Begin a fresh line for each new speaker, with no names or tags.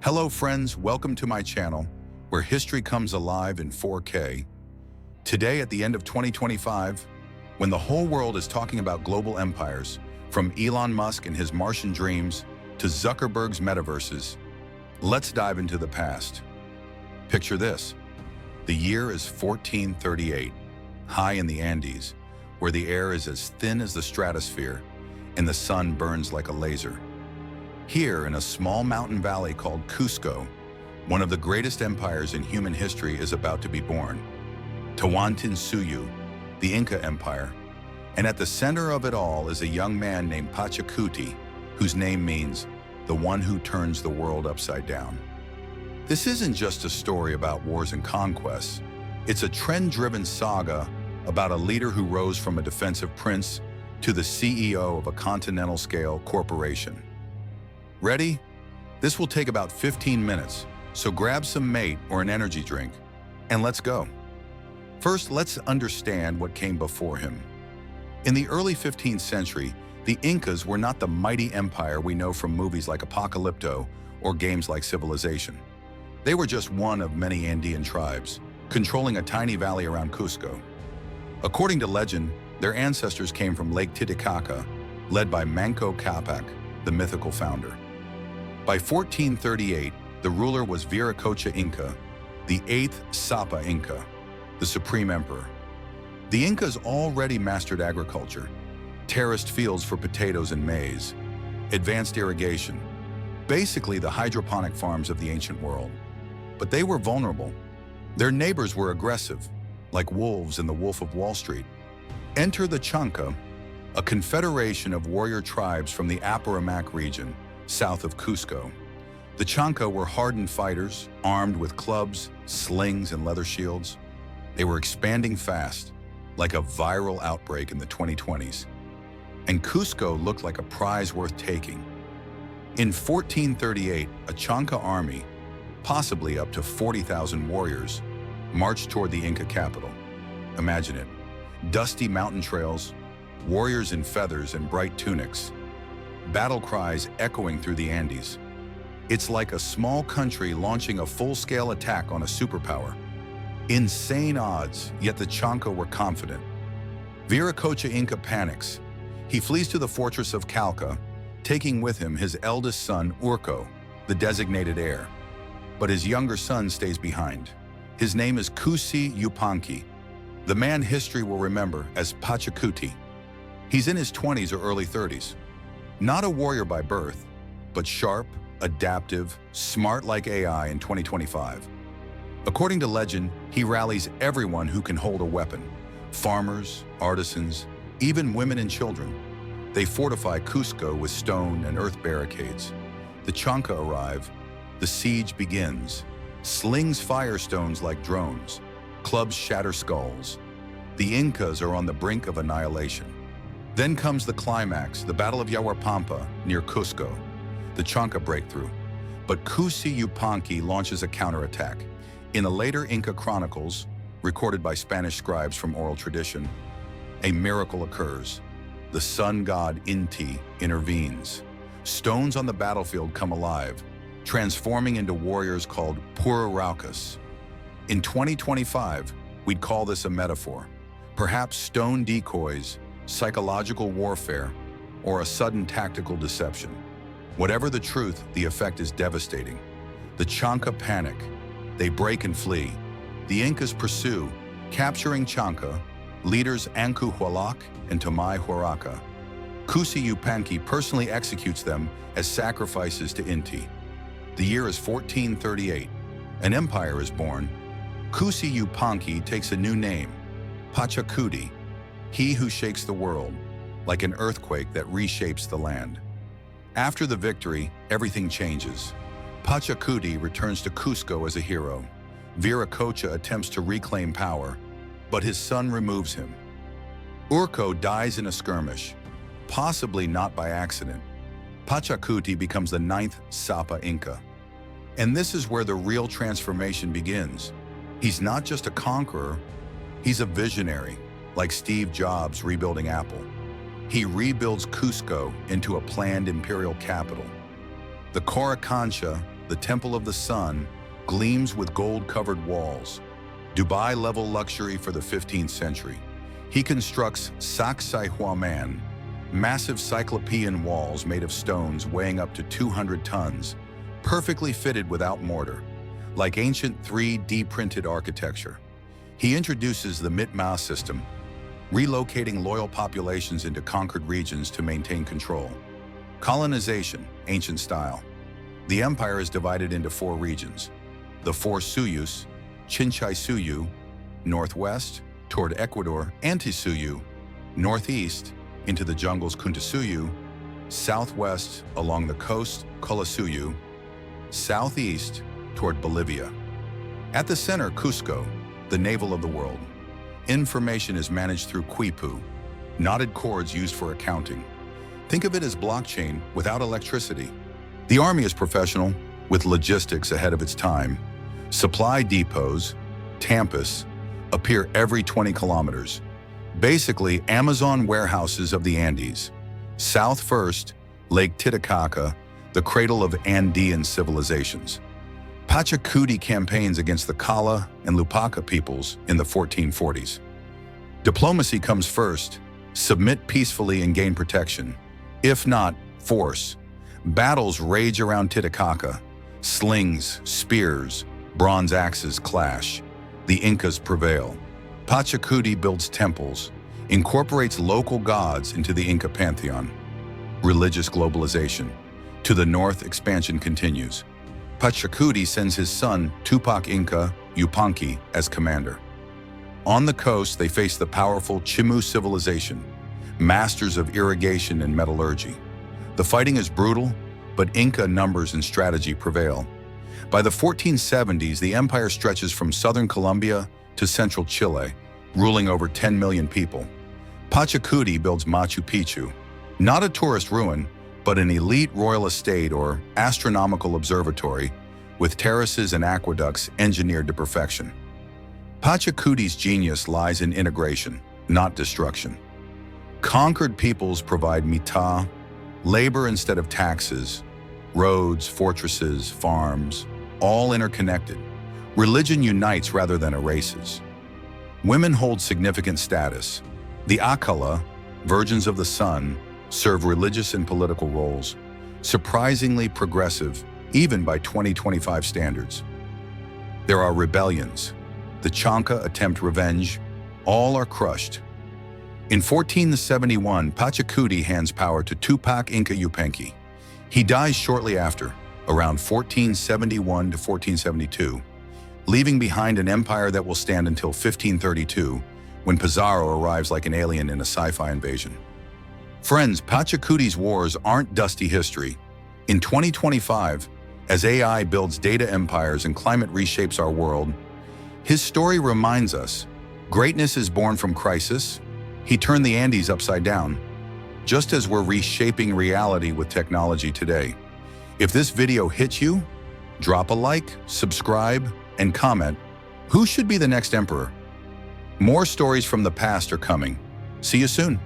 Hello friends, welcome to my channel, where history comes alive in 4K. Today at the end of 2025, when the whole world is talking about global empires, from Elon Musk and his Martian dreams to Zuckerberg's metaverses, let's dive into the past. Picture this. The year is 1438, high in the Andes, where the air is as thin as the stratosphere and the sun burns like a laser. Here, in a small mountain valley called Cusco, one of the greatest empires in human history is about to be born. Tawantinsuyu, the Inca Empire. And at the center of it all is a young man named Pachacuti, whose name means the one who turns the world upside down. This isn't just a story about wars and conquests. It's a trend-driven saga about a leader who rose from a defensive prince to the CEO of a continental-scale corporation. Ready? This will take about 15 minutes, so grab some mate or an energy drink, and let's go. First, let's understand what came before him. In the early 15th century, the Incas were not the mighty empire we know from movies like Apocalypto or games like Civilization. They were just one of many Andean tribes, controlling a tiny valley around Cusco. According to legend, their ancestors came from Lake Titicaca, led by Manco Capac, the mythical founder. By 1438, the ruler was Viracocha Inca, the 8th Sapa Inca, the supreme emperor. The Incas already mastered agriculture, terraced fields for potatoes and maize, advanced irrigation, basically the hydroponic farms of the ancient world. But they were vulnerable. Their neighbors were aggressive, like wolves in The Wolf of Wall Street. Enter the Chanca, a confederation of warrior tribes from the Apurimac region, south of Cusco. The Chanca were hardened fighters, armed with clubs, slings, and leather shields. They were expanding fast, like a viral outbreak in the 2020s. And Cusco looked like a prize worth taking. In 1438, a Chanca army, possibly up to 40,000 warriors, marched toward the Inca capital. Imagine it. Dusty mountain trails, warriors in feathers and bright tunics, battle cries echoing through the Andes. It's like a small country launching a full-scale attack on a superpower. Insane odds, yet the Chanca were confident. Viracocha Inca panics. He flees to the fortress of Calca, taking with him his eldest son, Urco, the designated heir. But his younger son stays behind. His name is Pachacuti Yupanqui, the man history will remember as Pachacuti. He's in his 20s or early 30s. Not a warrior by birth, but sharp, adaptive, smart like AI in 2025. According to legend, he rallies everyone who can hold a weapon. Farmers, artisans, even women and children. They fortify Cusco with stone and earth barricades. The Chanca arrive. The siege begins. Slings fire stones like drones. Clubs shatter skulls. The Incas are on the brink of annihilation. Then comes the climax, the Battle of Yahuapampa near Cusco, the Chanca breakthrough. But Pachacuti Yupanqui launches a counterattack. In the later Inca chronicles, recorded by Spanish scribes from oral tradition, a miracle occurs. The sun god Inti intervenes. Stones on the battlefield come alive, transforming into warriors called Pururaucas. In 2025, we'd call this a metaphor. Perhaps stone decoys, psychological warfare, or a sudden tactical deception. Whatever the truth, the effect is devastating. The Chanca panic. They break and flee. The Incas pursue, capturing Chanca, leaders Anku Hualac and Tamay Huaraca. Pachacuti Yupanqui personally executes them as sacrifices to Inti. The year is 1438. An empire is born. Pachacuti Yupanqui takes a new name, Pachacuti, he who shakes the world, like an earthquake that reshapes the land. After the victory, everything changes. Pachacuti returns to Cusco as a hero. Viracocha attempts to reclaim power, but his son removes him. Urco dies in a skirmish, possibly not by accident. Pachacuti becomes the 9th Sapa Inca. And this is where the real transformation begins. He's not just a conqueror, he's a visionary, like Steve Jobs rebuilding Apple. He rebuilds Cusco into a planned imperial capital. The Coricancha, the Temple of the Sun, gleams with gold-covered walls. Dubai-level luxury for the 15th century. He constructs Sacsayhuaman, massive cyclopean walls made of stones weighing up to 200 tons, perfectly fitted without mortar, like ancient 3D printed architecture. He introduces the Mitma system, relocating loyal populations into conquered regions to maintain control. Colonization, ancient style. The empire is divided into 4 regions. The 4 Suyus, Chinchaysuyu, northwest, toward Ecuador, Antisuyu, northeast, into the jungles Kuntisuyu, southwest, along the coast, Colasuyu, southeast, toward Bolivia. At the center, Cusco, the navel of the world. Information is managed through quipus, knotted cords used for accounting. Think of it as blockchain without electricity. The army is professional, with logistics ahead of its time. Supply depots, Tampas, appear every 20 kilometers. Basically, Amazon warehouses of the Andes. South first, Lake Titicaca, the cradle of Andean civilizations. Pachacuti campaigns against the Kala and Lupaca peoples in the 1440s. Diplomacy comes first. Submit peacefully and gain protection. If not, force. Battles rage around Titicaca. Slings, spears, bronze axes clash. The Incas prevail. Pachacuti builds temples, incorporates local gods into the Inca pantheon. Religious globalization. To the north, expansion continues. Pachacuti sends his son, Tupac Inca Yupanqui, as commander. On the coast, they face the powerful Chimu civilization, masters of irrigation and metallurgy. The fighting is brutal, but Inca numbers and strategy prevail. By the 1470s, the empire stretches from southern Colombia to central Chile, ruling over 10 million people. Pachacuti builds Machu Picchu, not a tourist ruin, but an elite royal estate or astronomical observatory with terraces and aqueducts engineered to perfection. Pachacuti's genius lies in integration, not destruction. Conquered peoples provide mita, labor instead of taxes, roads, fortresses, farms, all interconnected. Religion unites rather than erases. Women hold significant status. The Akala, virgins of the sun, serve religious and political roles, surprisingly progressive even by 2025 standards. There are rebellions. The Chanca attempt revenge. All are crushed. In 1471, Pachacuti hands power to Tupac Inca Yupanqui. He dies shortly after, around 1471 to 1472, leaving behind an empire that will stand until 1532, when Pizarro arrives like an alien in a sci-fi invasion. Friends, Pachacuti's wars aren't dusty history. In 2025, as AI builds data empires and climate reshapes our world, his story reminds us, greatness is born from crisis. He turned the Andes upside down, just as we're reshaping reality with technology today. If this video hits you, drop a like, subscribe, and comment, who should be the next emperor? More stories from the past are coming. See you soon.